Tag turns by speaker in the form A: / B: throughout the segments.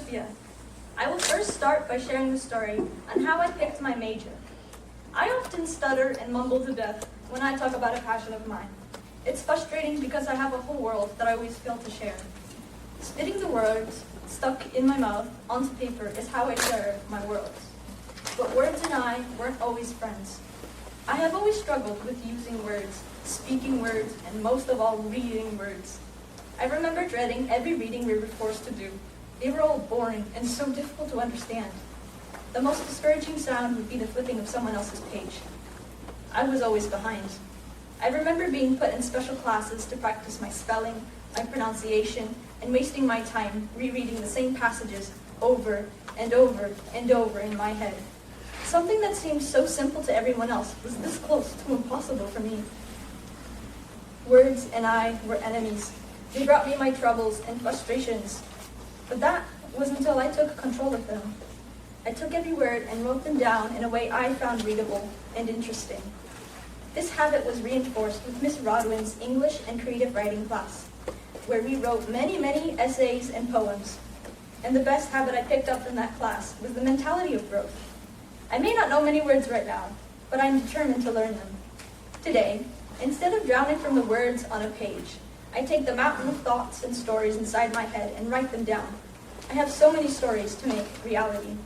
A: Sophia. I will first start by sharing the story on how I picked my major. I often stutter and mumble to death when I talk about a passion of mine. It's frustrating because I have a whole world that I always fail to share. Spitting the words stuck in my mouth onto paper is how I share my worlds. But words and I weren't always friends. I have always struggled with using words, speaking words, and most of all, reading words. I remember dreading every reading we were forced to do. They were all boring and so difficult to understand. The most discouraging sound would be the flipping of someone else's page. I was always behind. I remember being put in special classes to practice my spelling, my pronunciation, and wasting my time rereading the same passages over and over and over in my head. Something that seemed so simple to everyone else was this close to impossible for me. Words and I were enemies. They brought me my troubles and frustrations. But that was until I took control of them. I took every word and wrote them down in a way I found readable and interesting. This habit was reinforced with Miss Rodwin's English and creative writing class, where we wrote many, many essays and poems. And the best habit I picked up in that class was the mentality of growth. I may not know many words right now, but I'm determined to learn them. Today, instead of drowning from the words on a page, I take the mountain of thoughts and stories inside my head and write them down. I have so many stories to make reality.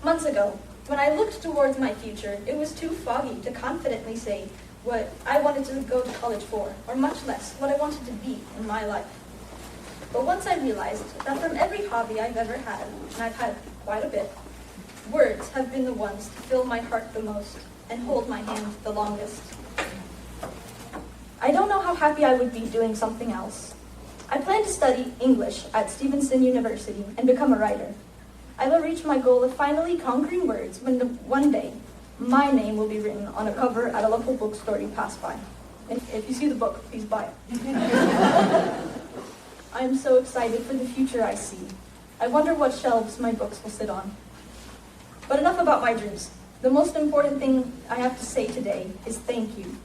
A: Months ago, when I looked towards my future, it was too foggy to confidently say what I wanted to go to college for, or much less what I wanted to be in my life. But once I realized that from every hobby I've ever had, and I've had quite a bit, words have been the ones to fill my heart the most and hold my hand the longest. I don't know how happy I would be doing something else. I plan to study English at Stevenson University and become a writer. I will reach my goal of finally conquering words when one day my name will be written on a cover at a local bookstore you pass by. And if you see the book, please buy it. I am so excited for the future I see. I wonder what shelves my books will sit on. But enough about my dreams. The most important thing I have to say today is thank you.